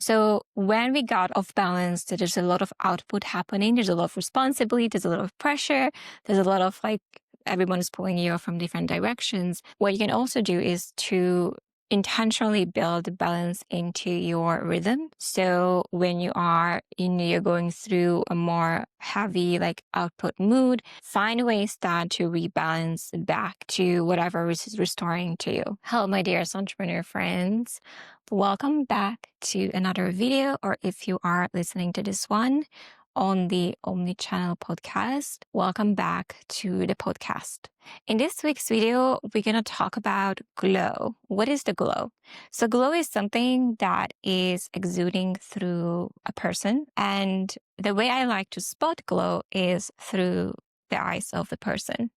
So when we got off balance, there's a lot of output happening. There's a lot of responsibility. There's a lot of pressure. There's a lot of everyone is pulling you from different directions. What you can also do is to intentionally build balance into your rhythm. So when you're going through a more heavy output mood, find ways that to rebalance back to whatever is restoring to you. Hello, my dearest entrepreneur friends. Welcome back to another video, or if you are listening to this one on the Omnichannel podcast, welcome back to the podcast. In this week's video, we're going to talk about glow. What is the glow? So glow is something that is exuding through a person. And the way I like to spot glow is through the eyes of the person.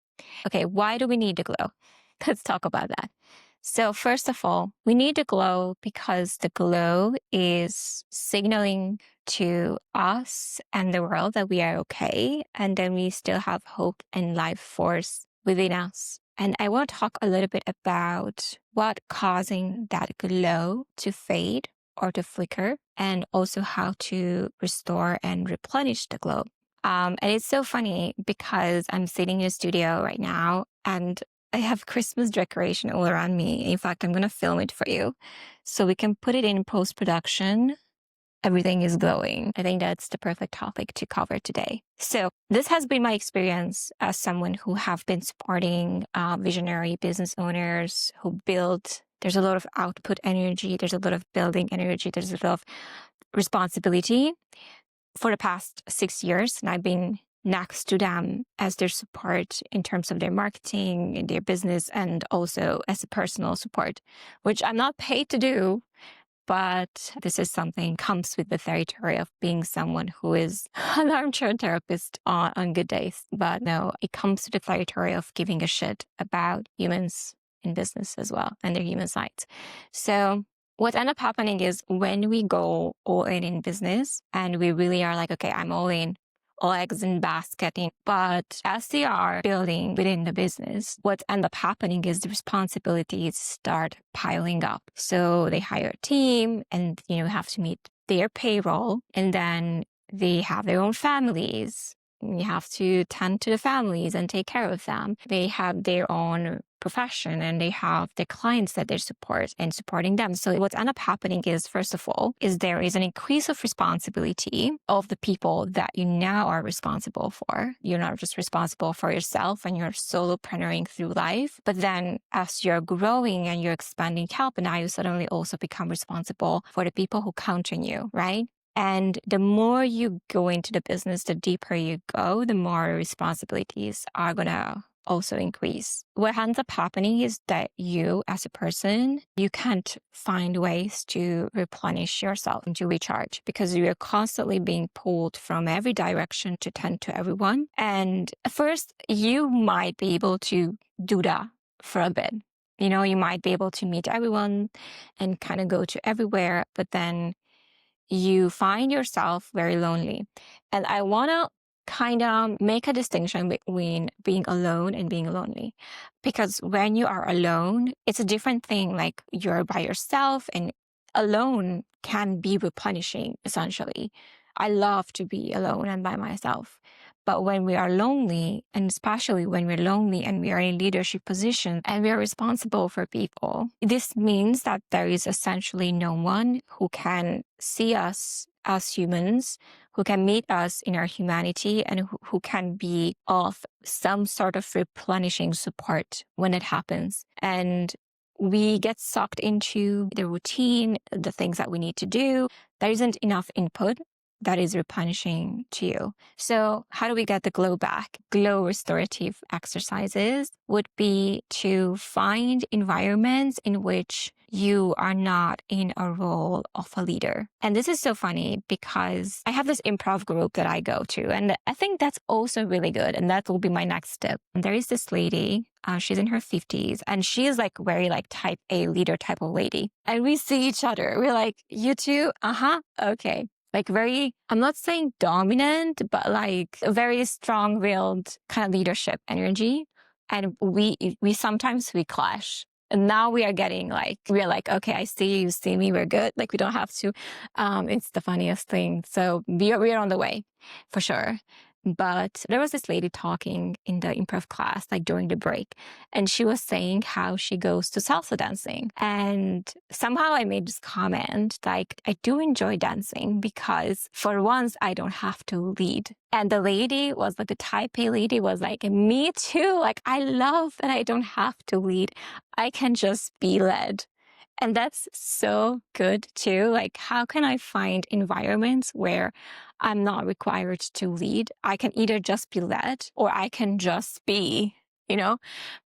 Okay, why do we need the glow? Let's talk about that. So first of all, we need the glow because the glow is signaling to us and the world that we are okay. And then we still have hope and life force within us. And I want to talk a little bit about what causing that glow to fade or to flicker, and also how to restore and replenish the glow. And it's so funny because I'm sitting in a studio right now and I have Christmas decoration all around me. In fact, I'm going to film it for you so we can put it in post-production. Everything is glowing. I think that's the perfect topic to cover today. So this has been my experience as someone who have been supporting visionary business owners who build. There's a lot of output energy. There's a lot of building energy. There's a lot of responsibility for the past 6 years. And I've been next to them as their support in terms of their marketing and their business, and also as a personal support, which I'm not paid to do. But this is something comes with the territory of being someone who is an armchair therapist on good days. But no, it comes to the territory of giving a shit about humans in business as well and their human sides. So what ends up happening is when we go all in business and we really are like, okay, I'm all in, all eggs in basket. But as they are building within the business, what ends up happening is the responsibilities start piling up. So they hire a team and, have to meet their payroll, and then they have their own families. You have to tend to the families and take care of them. They have their own profession and they have their clients that they support and supporting them. So what ends up happening is, first of all, is there is an increase of responsibility of the people that you now are responsible for. You're not just responsible for yourself and you're solopreneuring through life, but then as you're growing and you're expanding help, now you suddenly also become responsible for the people who count on you, right? And the more you go into the business, the deeper you go, the more responsibilities are going to also increase. What ends up happening is that you, as a person, you can't find ways to replenish yourself and to recharge because you are constantly being pulled from every direction to tend to everyone. And at first, you might be able to do that for a bit. You might be able to meet everyone and kind of go to everywhere, but then you find yourself very lonely. And I want to kind of make a distinction between being alone and being lonely. Because when you are alone, it's a different thing. Like you're by yourself, and alone can be replenishing, essentially. I love to be alone and by myself. But when we are lonely, and especially when we're lonely and we are in leadership positions and we are responsible for people, this means that there is essentially no one who can see us as humans, who can meet us in our humanity, and who can be of some sort of replenishing support when it happens. And we get sucked into the routine, the things that we need to do. There isn't enough input that is replenishing to you. So how do we get the glow back? Glow restorative exercises would be to find environments in which you are not in a role of a leader. And this is so funny because I have this improv group that I go to, and I think that's also really good. And that will be my next step. And there is this lady, she's in her 50s, and she is very type A leader type of lady. And we see each other. We're like, you too? Okay. Very, I'm not saying dominant, but a very strong-willed kind of leadership energy. And we sometimes clash. And now we are getting like, we're like, okay, I see you, you see me, we're good. Like we don't have to. It's the funniest thing. So we're on the way for sure. But there was this lady talking in the improv class, like during the break, and she was saying how she goes to salsa dancing. And somehow I made this comment, like, I do enjoy dancing because for once I don't have to lead. And the lady was like, the type A lady was like, me too. Like, I love that I don't have to lead. I can just be led. And that's so good too. Like, how can I find environments where I'm not required to lead? I can either just be led or I can just be, you know?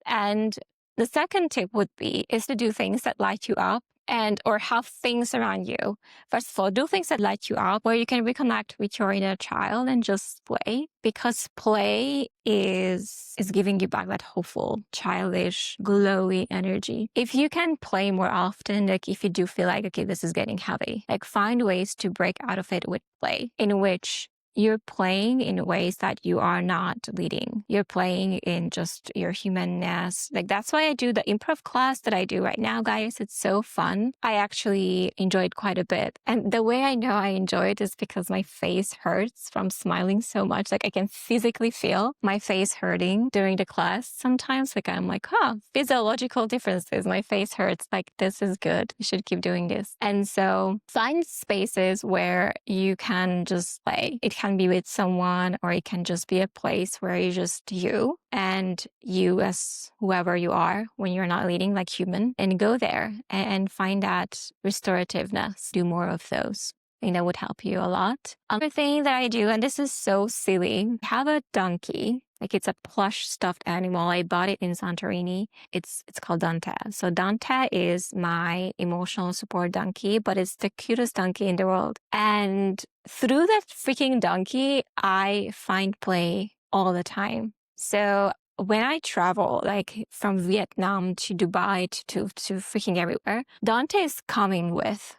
And the second tip would be is to do things that light you up and or have things around you. First of all, do things that light you up where you can reconnect with your inner child and just play, because play is giving you back that hopeful, childish, glowy energy. If you can play more often, like if you do feel like, okay, this is getting heavy, like find ways to break out of it with play in which you're playing in ways that you are not leading. You're playing in just your humanness. Like that's why I do the improv class that I do right now, guys. It's so fun. I actually enjoyed quite a bit. And the way I know I enjoy it is because my face hurts from smiling so much. Like I can physically feel my face hurting during the class sometimes. Like I'm like, physiological differences. My face hurts. Like this is good. You should keep doing this. And so find spaces where you can just play. It can be with someone, or it can just be a place where you're just you and you as whoever you are when you're not leading, like human, and go there and find that restorativeness. Do more of those. I think that would help you a lot. Another thing that I do, and this is so silly, I have a donkey. Like it's a plush stuffed animal. I bought it in Santorini. It's called Dante. So Dante is my emotional support donkey, but it's the cutest donkey in the world. And through that freaking donkey, I find play all the time. So when I travel, like from Vietnam to Dubai to freaking everywhere, Dante is coming with.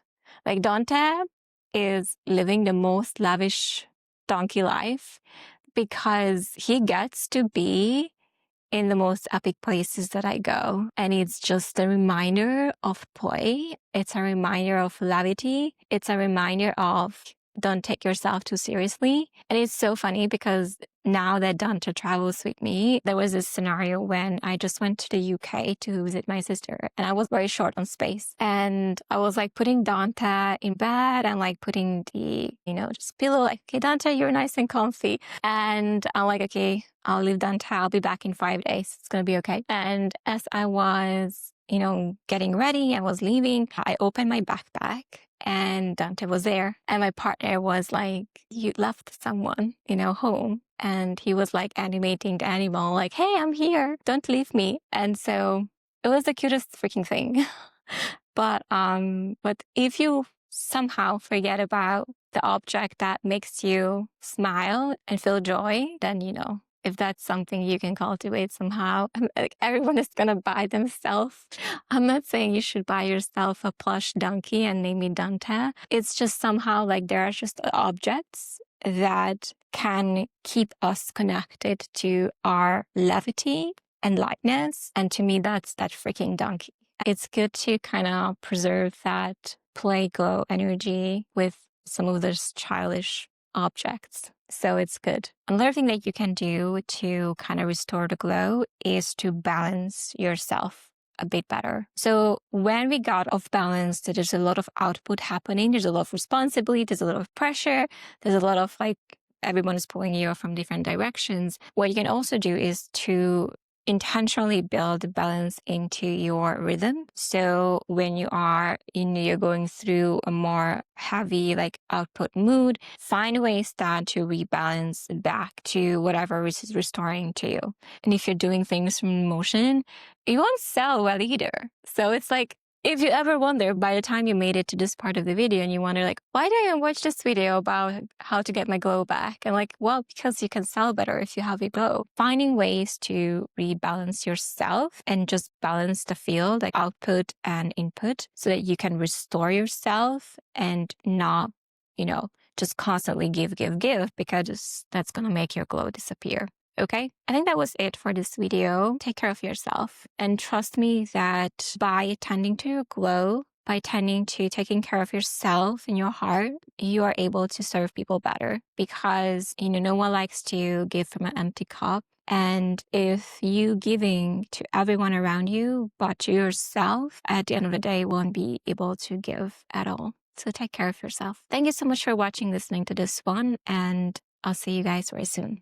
Like Dante is living the most lavish donkey life because he gets to be in the most epic places that I go. And it's just a reminder of play. It's a reminder of levity. It's a reminder of don't take yourself too seriously. And it's so funny because now that Dante travels with me, there was this scenario when I just went to the UK to visit my sister and I was very short on space. And I was like putting Dante in bed and like putting the, just pillow, like, okay, Dante, you're nice and comfy. And I'm like, okay, I'll leave Dante. I'll be back in 5 days. It's going to be okay. And as I was, getting ready, I was leaving, I opened my backpack and Dante was there. And my partner was like, you left someone, home. And he was like animating the animal, like, hey, I'm here. Don't leave me. And so it was the cutest freaking thing. But if you somehow forget about the object that makes you smile and feel joy, then, if that's something you can cultivate somehow, like everyone is going to buy themselves. I'm not saying you should buy yourself a plush donkey and name it Dante. It's just somehow like there are just objects that can keep us connected to our levity and lightness. And to me, that's that freaking donkey. It's good to kind of preserve that play glow energy with some of those childish objects. So it's good. Another thing that you can do to kind of restore the glow is to balance yourself a bit better. So when we got off balance, there's a lot of output happening. There's a lot of responsibility. There's a lot of pressure. There's a lot of like everyone is pulling you from different directions. What you can also do is to intentionally build balance into your rhythm. So when you are you're going through a more heavy like output mood, find ways that to rebalance back to whatever is restoring to you. And if you're doing things from emotion, you won't sell well either. So it's like, if you ever wonder by the time you made it to this part of the video and you wonder like, why did I watch this video about how to get my glow back? And like, well, because you can sell better if you have a glow. Finding ways to rebalance yourself and just balance the field, like output and input, so that you can restore yourself and not, just constantly give, because that's going to make your glow disappear. Okay, I think that was it for this video. Take care of yourself and trust me that by tending to your glow, by tending to taking care of yourself and your heart, you are able to serve people better because, no one likes to give from an empty cup. And if you giving to everyone around you, but to yourself, at the end of the day, won't be able to give at all. So take care of yourself. Thank you so much for watching, listening to this one, and I'll see you guys very soon.